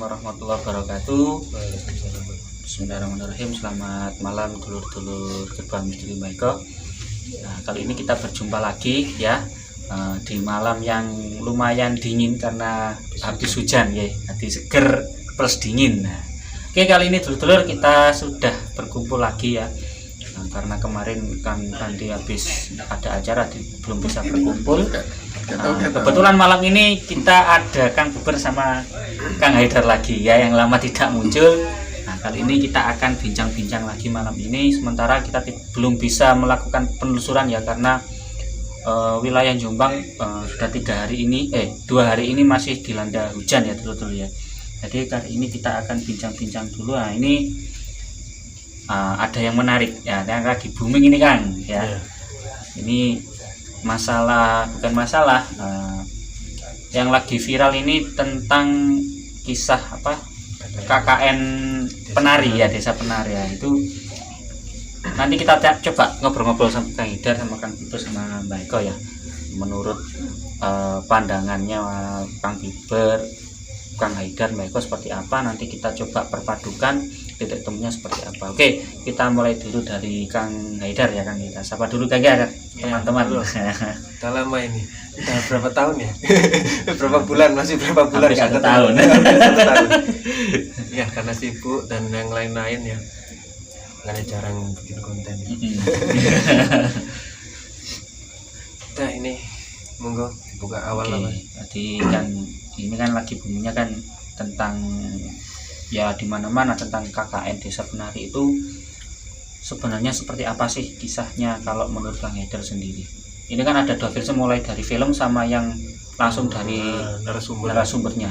warahmatullahi wabarakatuh. Bismillahirrahmanirrahim. Selamat malam dulur-dulur Gerbang Misteri Maiko. Nah, kali ini kita berjumpa lagi ya di malam yang lumayan dingin karena habis hujan ya. Jadi seger plus dingin. Nah, oke, kali ini dulur-dulur kita sudah berkumpul lagi ya. Nah, karena kemarin Kang Randi habis ada acara belum bisa berkumpul. Kebetulan malam ini kita ada Kang Buber sama Kang Haidar lagi ya, yang lama tidak muncul. Nah, kali ini kita akan bincang-bincang lagi malam ini, sementara kita belum bisa melakukan penelusuran ya, karena wilayah Jombang sudah 2 hari ini masih dilanda hujan ya dulu ya. Jadi kali ini kita akan bincang-bincang dulu. Nah, ini ada yang menarik ya, yang lagi booming ini Kang ya. Ini bukan masalah yang lagi viral ini tentang kisah KKN penari ya, desa penari ya. Itu nanti kita coba ngobrol-ngobrol sama Kang Haidar sama Kang Biber sama Mbak Eko ya, menurut pandangannya Kang Biber, Kang Haidar, Mbak Eko seperti apa. Nanti kita coba perpadukan titik temunya seperti apa. Oke, kita mulai dulu dari Kang Haidar ya. Kang Haidar, siapa dulu Kang Haidar, teman-teman? Udah lama ini, udah berapa tahun ya? Berapa bulan, masih berapa bulan? Hampir 1 tahun. Ya, karena sibuk dan yang lain-lain ya, karena jarang bikin konten. Nah, ini monggo dibuka awal lah. Jadi kan ini kan lagi boomingnya kan tentang ya, di mana-mana tentang KKN desa penari. Itu sebenarnya seperti apa sih kisahnya kalau menurut Kang Haidar sendiri? Ini kan ada 2 versi, mulai dari film sama yang langsung dari narasumbernya.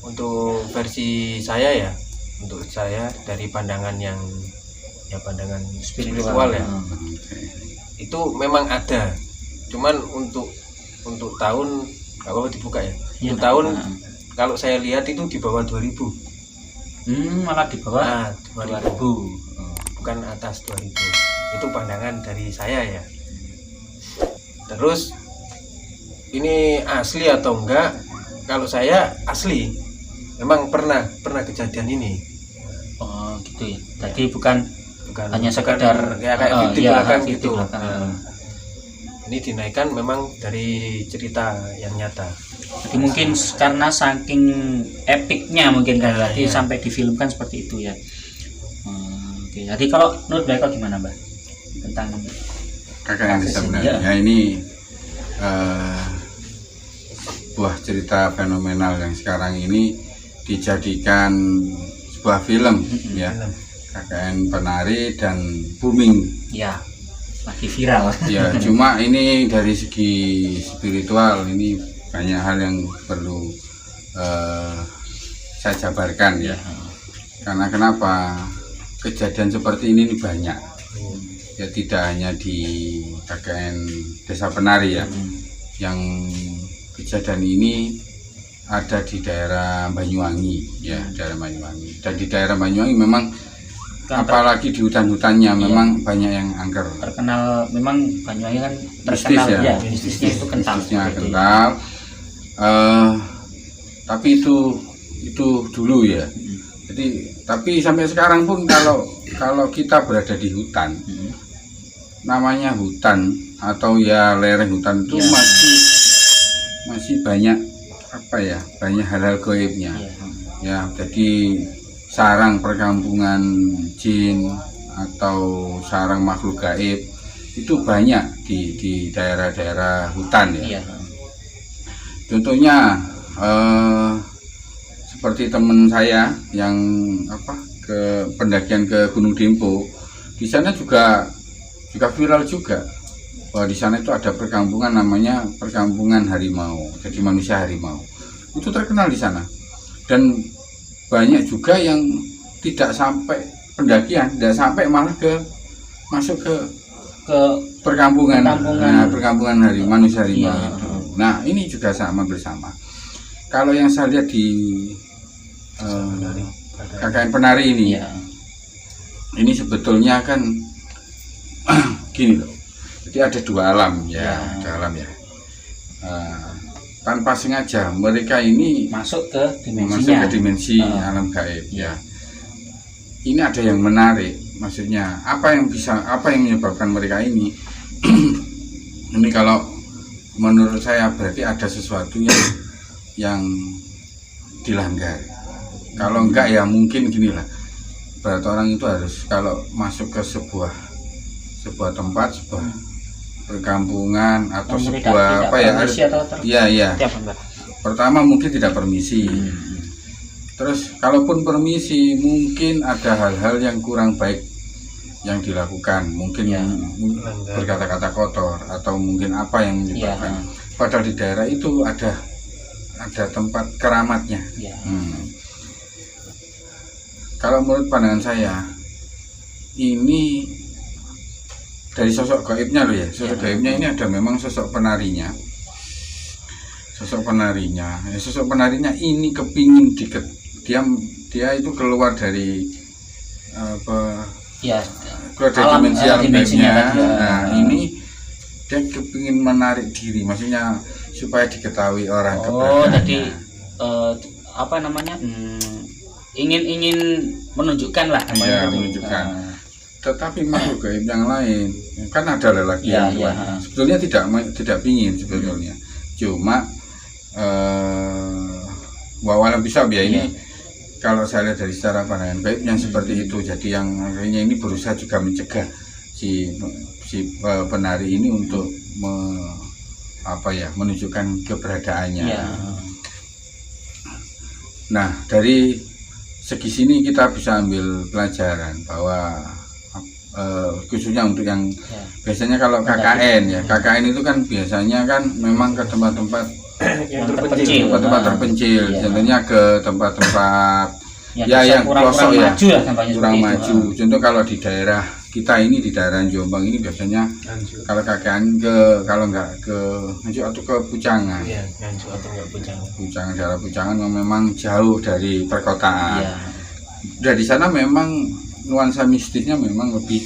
Untuk versi saya ya, dari pandangan yang ya, pandangan spiritual ya, itu memang ada. Cuman untuk tahun, nggak apa-apa dibuka ya. Untuk tahun kalau saya lihat itu di bawah 2000. Malah di bawah 2000. Bukan atas 2000. Itu pandangan dari saya ya. Terus ini asli atau enggak? Kalau saya asli. Memang pernah kejadian ini. Oh, gitu ya. Jadi bukan hanya sekedar kayak video belakang gitu. Ini dinaikkan memang dari cerita yang nyata. Jadi mungkin karena saking epicnya mungkin kan, jadi sampai difilmkan seperti itu ya. Oke. Jadi kalau menurut Mbak gimana Mbak tentang KKN desa penari? Ya, ini sebuah cerita fenomenal yang sekarang ini dijadikan sebuah film ya. KKN penari dan booming ya, lagi viral ya. Cuma ini dari segi spiritual ini banyak hal yang perlu saya jabarkan ya. Karena kenapa kejadian seperti ini banyak ya, tidak hanya di KKN desa penari ya. Yang kejadian ini ada di daerah Banyuwangi ya, daerah Banyuwangi. Dan di daerah Banyuwangi memang apalagi di hutan-hutannya memang banyak yang angker. Terkenal memang Banyuwangi kan terkenal ya, bisnisnya itu kental. Tapi itu dulu ya. Jadi tapi sampai sekarang pun kalau kita berada di hutan, namanya hutan atau ya lereng hutan itu masih banyak banyak hal-hal gaibnya ya. Jadi sarang perkampungan jin atau sarang makhluk gaib itu banyak di daerah-daerah hutan ya. Contohnya seperti teman saya yang ke pendakian ke Gunung Dempo, di sana juga viral juga bahwa di sana itu ada perkampungan namanya perkampungan harimau, jadi manusia harimau itu terkenal di sana. Dan banyak juga yang tidak sampai pendakian, tidak sampai malah masuk ke perkampungan manusia harimau. Nah, ini juga sama bersama. Kalau yang saya lihat di KKN penari ini, ini sebetulnya kan gini loh. Jadi ada 2 alam ya, ada alam ya. tanpa sengaja mereka ini masuk ke masuk dimensinya. ke dimensi alam gaib ya. Ini ada yang menarik, maksudnya apa yang menyebabkan mereka ini ini kalau menurut saya berarti ada sesuatu yang dilanggar. Kalau enggak ya mungkin ginilah, berarti orang itu harus kalau masuk ke sebuah tempat, sebuah perkampungan atau sebuah apa ya, iya. Pertama mungkin tidak permisi. Terus kalaupun permisi mungkin ada hal-hal yang kurang baik yang dilakukan, mungkin berkata-kata kotor atau mungkin apa yang menyebabkan. Padahal di daerah itu ada tempat keramatnya. Kalau menurut pandangan saya ini dari sosok gaibnya loh ya, sosok gaibnya ini ada memang sosok penarinya. Sosok penarinya ini kepingin dia itu keluar dari keluar dari dimensi alam gaibnya. Nah, ini dia kepingin menarik diri, maksudnya supaya diketahui orang keberadaannya. Jadi ingin menunjukkan lah. Menunjukkan. Tetapi makhluk gaib yang lain kan ada lelaki yang sebetulnya tidak pingin sebetulnya, cuma wawalan bisa ya ini kalau saya lihat dari secara pandangan gaib yang seperti itu, jadi yang akhirnya ini berusaha juga mencegah si penari ini untuk menunjukkan keberadaannya. Nah, dari segi sini kita bisa ambil pelajaran bahwa khususnya untuk yang biasanya kalau KKN KKN itu kan biasanya kan memang ke tempat-tempat yang terpencil, contohnya ke tempat-tempat yang pelosok kurang maju. Contoh kalau di daerah kita ini, di daerah Jombang ini biasanya kalau KKN kalau nggak ke Nganjuk atau ke Pucangan. Pucangan, daerah Pucangan yang memang jauh dari perkotaan. Dari sana memang nuansa mistisnya memang lebih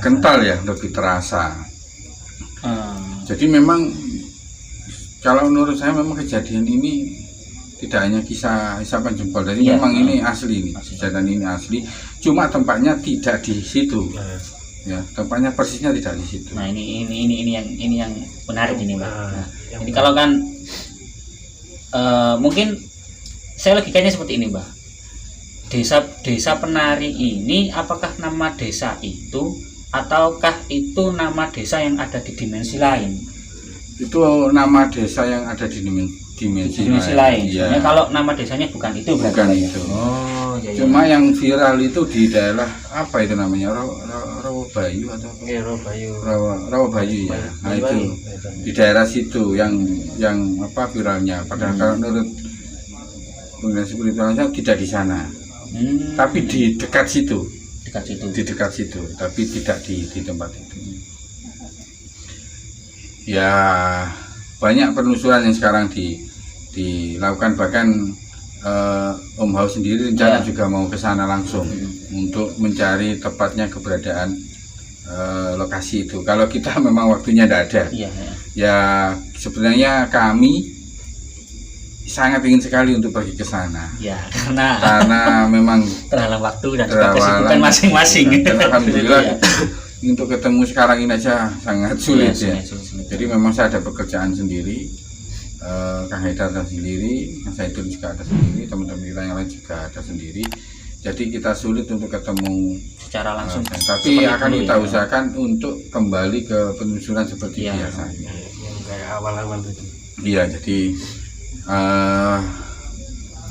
kental ya, lebih terasa. Jadi memang kalau menurut saya memang kejadian ini tidak hanya kisah isapan jempol, jadi memang ini asli, ini kejadian ini asli, cuma tempatnya tidak di situ. Tempatnya persisnya tidak di situ. Nah, ini yang menarik ini, Mbak. Nah, jadi kalau kan mungkin saya logikanya seperti ini, Mbak. Desa penari ini apakah nama desa itu ataukah itu nama desa yang ada di dimensi lain? Itu nama desa yang ada di dimensi lain. Ya. Kalau nama desanya bukan itu berarti. Bukan itu. Cuma yang viral itu di daerah apa itu namanya? Rawabayu atau apa? Rawabayu ya. Nah, itu di daerah situ yang viralnya. Padahal kalau menurut penelitian spiritualnya tidak di sana. Tapi di dekat situ, tapi tidak di tempat itu. Ya, banyak penelusuran yang sekarang dilakukan, bahkan Om Hao sendiri rencana juga mau ke sana langsung untuk mencari tepatnya keberadaan lokasi itu. Kalau kita memang waktunya tidak ada, ya sebenarnya kami sangat ingin sekali untuk pergi ke sana. Karena memang terhalang waktu dan juga kesibukan masing-masing. Alhamdulillah untuk ketemu sekarang ini aja sangat sulit ya. Jadi memang saya ada pekerjaan sendiri, Kang Haidar ada sendiri, Kang Saidul juga ada sendiri, teman-teman kita yang lain juga ada sendiri. Jadi kita sulit untuk ketemu secara langsung. Tapi akan kita usahakan untuk kembali ke penelusuran seperti biasanya. Yang kayak awal-awal itu. Iya, jadi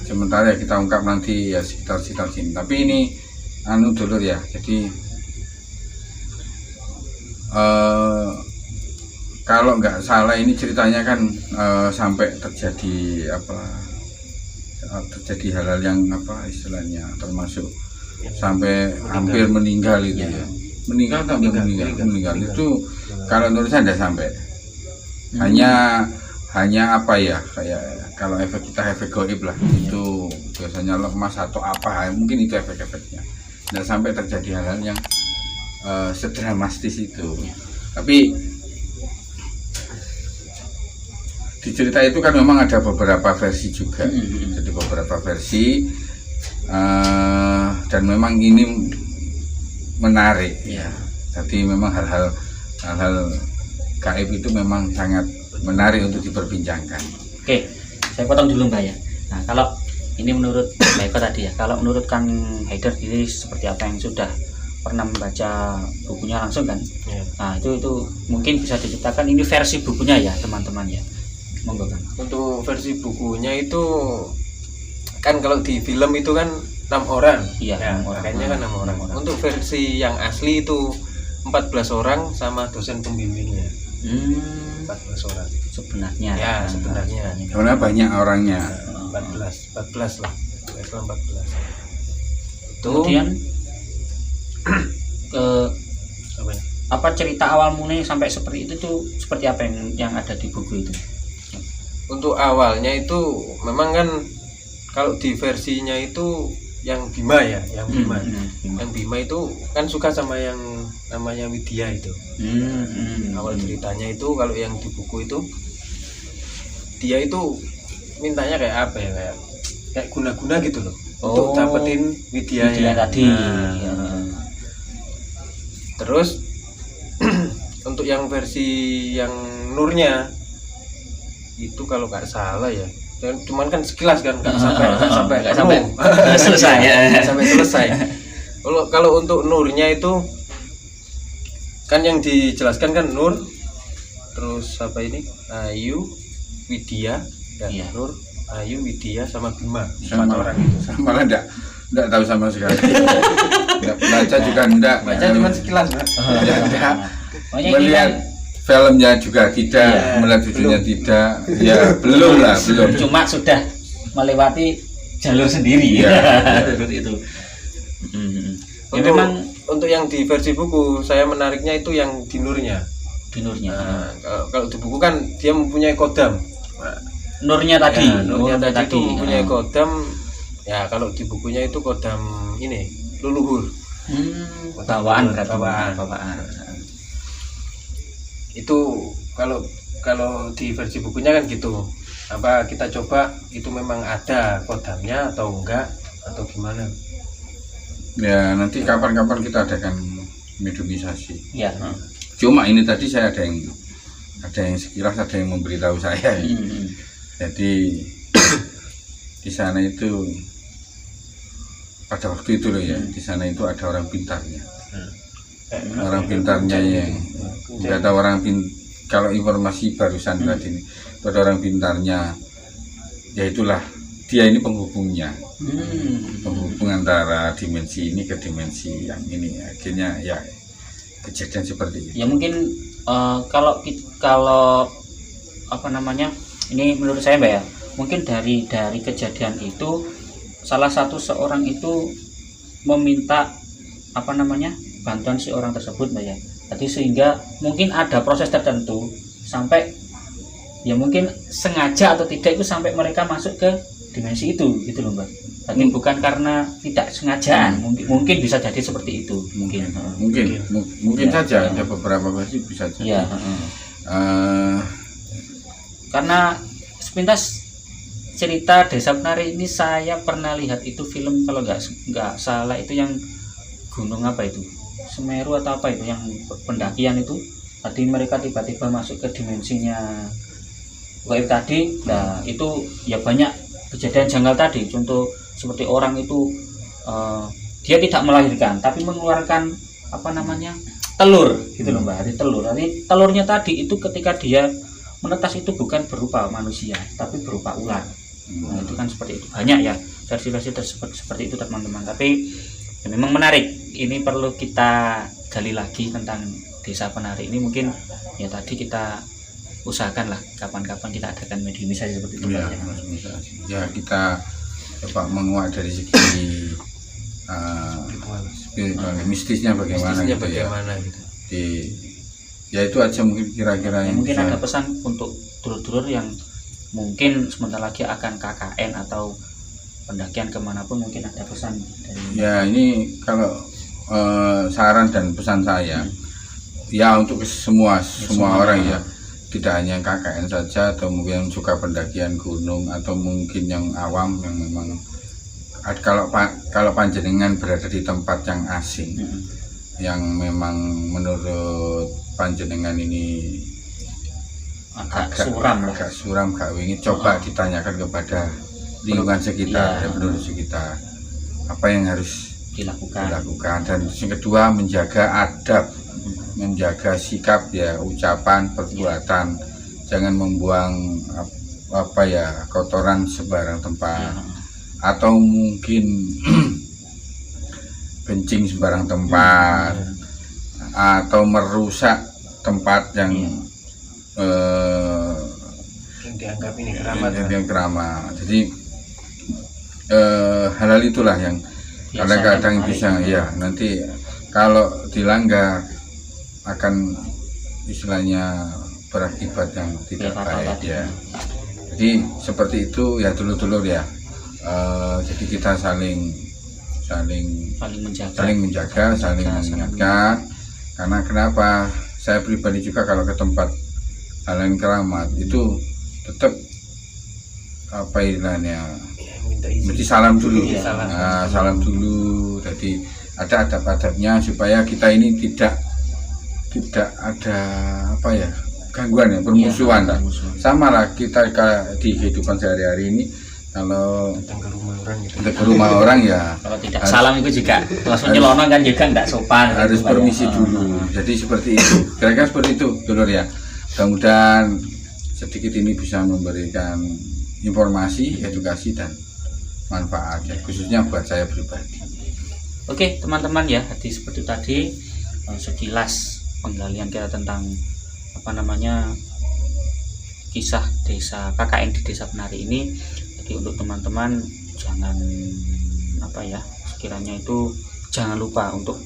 sementara ya kita ungkap nanti ya sekitar sini. Tapi ini dulu ya. Jadi kalau nggak salah ini ceritanya kan sampai terjadi hal-hal yang istilahnya termasuk sampai hampir meninggal itu ya. Meninggal itu kalau menurut saya tidak sampai. Hanya kayak kalau efek gaib lah, itu biasanya lemas atau apa, mungkin itu efek-efeknya. Dan sampai terjadi hal-hal yang sedramatis itu. Tapi di cerita itu kan memang ada beberapa versi juga. Jadi beberapa versi dan memang ini menarik ya. Jadi memang hal-hal gaib itu memang sangat menarik untuk diperbincangkan. Oke, saya potong dulu Mbak ya. Nah, kalau ini menurut Mbak Eko tadi ya, kalau menurut Kang Haider ini seperti apa yang sudah pernah membaca bukunya langsung kan? Ya. Nah, itu mungkin bisa diceritakan ini versi bukunya ya teman-teman ya. Monggo Kang. Untuk versi bukunya itu kan kalau di film itu kan 6 orang. Iya, ya, 6 orang. kayaknya kan 6 orang. Untuk versi yang asli itu 14 orang sama dosen pembimbingnya. 14 orang. Sebenarnya. Ya, sebenarnya. Karena banyak orangnya. 14 lah. Islam 14. Itu Kemudian ke apa ya? apa cerita awal mulanya sampai seperti itu tuh seperti apa yang ada di buku itu? Untuk awalnya itu memang kan kalau di versinya itu yang Bima ya, yang Bima. Yang Bima itu kan suka sama yang namanya Widya itu. Awal ceritanya itu kalau yang di buku itu dia itu mintanya kayak apa ya, kayak guna-guna gitu loh untuk dapetin Widya tadi. Terus untuk yang versi yang Nurnya itu kalau nggak salah ya, cuman kan sekilas kan nggak sampai selesai ya. Sampai selesai. Kalau untuk Nurnya itu kan yang dijelaskan kan Nur, terus apa ini Ayu, Widya, dan Iya. Nur, Ayu, Widya sama Bima, 4 Sama orang itu. malah enggak tahu sama sekali. Baca juga enggak. Baca cuma sekilas, Mbak. Enggak. Pokoknya ini Melihat kan filmnya juga tidak, Iya, melihat videonya belum. tidak. Ya, belum. cuma sudah melewati jalur sendiri. Iya. Seperti itu. Ya, Untuk, memang untuk yang di versi buku saya menariknya itu yang di Nurnya. dinurnya. Nah, kalau di buku kan dia mempunyai kodam. Nurnya tadi, Ya, Nurnya tadi itu mempunyai Ah. kodam. Ya kalau di bukunya itu kodam ini leluhur. Bawaan berarti. Bawaan. Itu kalau di versi bukunya kan gitu. Apa kita coba itu memang ada kodamnya atau enggak atau gimana? Ya, nanti kapan-kapan kita adakan mediumisasi. Ya. Cuma ini tadi saya ada yang sekilas ada yang memberitahu saya. Jadi di sana itu pada waktu itu loh ya, di sana itu ada orang pintarnya. Orang pintarnya yang nggak tahu kalau informasi barusan tadi ini, itu ada orang pintarnya. Ya itulah dia ini penghubungnya, penghubung antara dimensi ini ke dimensi yang ini. Akhirnya ya kejadian seperti itu. Ya mungkin kalau apa namanya, ini menurut saya Mbak ya, mungkin dari kejadian itu salah satu seorang itu meminta apa namanya bantuan si orang tersebut Mbak ya. Jadi sehingga mungkin ada proses tertentu sampai ya mungkin sengaja atau tidak itu sampai mereka masuk ke dimensi itu gitu loh Mbak. Jadi bukan karena tidak sengajaan, mungkin bisa jadi seperti itu mungkin. Mungkin Ya, saja ada beberapa versi bisa jadi. Ya, karena sepintas cerita Desa Penari ini saya pernah lihat itu film, kalau nggak salah itu yang gunung apa itu, Semeru atau apa itu, yang pendakian itu tadi mereka tiba-tiba masuk ke dimensinya gaib tadi. Nah itu ya banyak kejadian janggal tadi, contoh seperti orang itu dia tidak melahirkan tapi mengeluarkan apa namanya telur gitu loh Mbak. Jadi telurnya tadi itu ketika dia menetas itu bukan berupa manusia tapi berupa ular. Nah itu kan seperti itu, banyak ya versi-versi tersebut seperti itu teman-teman. Tapi ya memang menarik, ini perlu kita gali lagi tentang Desa Penari ini. Mungkin ya tadi kita usahakan lah kapan-kapan kita adakan mediumisasi seperti itu. Ya kita coba menguak dari segi mistisnya bagaimana, Mistisnya gitu bagaimana ya. gitu. Ya itu aja mungkin kira-kira Ya, yang mungkin bisa. ada pesan untuk dulur-dulur yang mungkin sebentar lagi akan KKN atau pendakian kemanapun, mungkin ada pesan dari Ya ini kalau saran dan pesan saya ya untuk semua orang ya, tidak hanya KKN saja, atau mungkin suka pendakian gunung, atau mungkin yang awam yang memang kalau panjenengan berada di tempat yang asing, yang memang menurut panjenengan ini agak suram, gak wingit, coba ditanyakan kepada lingkungan sekitar, ya, penduduk sekitar, apa yang harus dilakukan. Dan yang kedua, menjaga adab, menjaga sikap, ya, ucapan, perbuatan, jangan membuang kotoran sembarang tempat, atau mungkin kencing sembarang tempat, atau merusak tempat yang dianggap ini keramat. Keramat. Jadi hal-hal itulah yang kadang-kadang bisa nanti kalau dilanggar akan istilahnya berakibat yang tidak baik, ya. Jadi seperti itu ya, dulur-dulur ya. Jadi kita saling menjaga, saling mengingatkan. Karena kenapa? Saya pribadi juga kalau ke tempat hal yang keramat itu tetap mesti salam dulu. Salam dulu. Jadi ada adab-adabnya supaya kita ini tidak ada gangguan, ya, permusuhan. Sama lah kita di kehidupan sehari-hari ini, kalau datang ke rumah orang ya kalau tidak salam itu juga langsung nyelono kan juga tidak sopan, harus permisi dulu. Jadi seperti itu, kira-kira seperti itu, dulur ya. Mudah-mudahan sedikit ini bisa memberikan informasi, edukasi, dan manfaat, ya, khususnya buat saya pribadi. Oke teman-teman, ya, jadi seperti tadi sekilas penggalian kita tentang kisah desa KKN di Desa Penari ini. Jadi untuk teman-teman jangan sekiranya itu jangan lupa untuk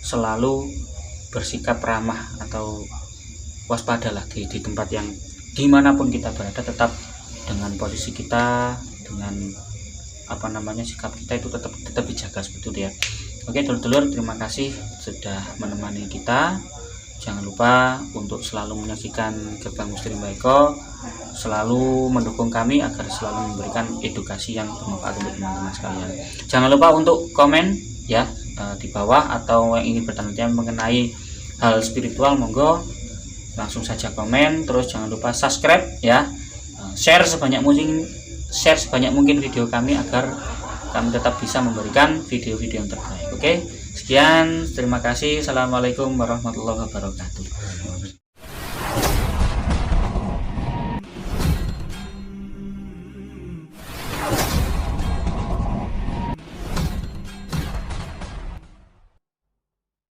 selalu bersikap ramah atau waspadalah di tempat yang dimanapun kita berada, tetap dengan posisi kita, dengan sikap kita itu tetap dijaga seperti itu, ya. Oke dulur-dulur, terima kasih sudah menemani kita. Jangan lupa untuk selalu menyaksikan Gerbang Misteri Mbaiko, selalu mendukung kami agar selalu memberikan edukasi yang bermanfaat untuk teman-teman sekalian. Jangan lupa untuk komen, ya, di bawah, atau yang ingin bertanya mengenai hal spiritual, monggo langsung saja komen. Terus jangan lupa subscribe, ya, share sebanyak mungkin video kami agar kami tetap bisa memberikan video-video yang terbaik. Oke, sekian, terima kasih. Assalamualaikum warahmatullahi wabarakatuh.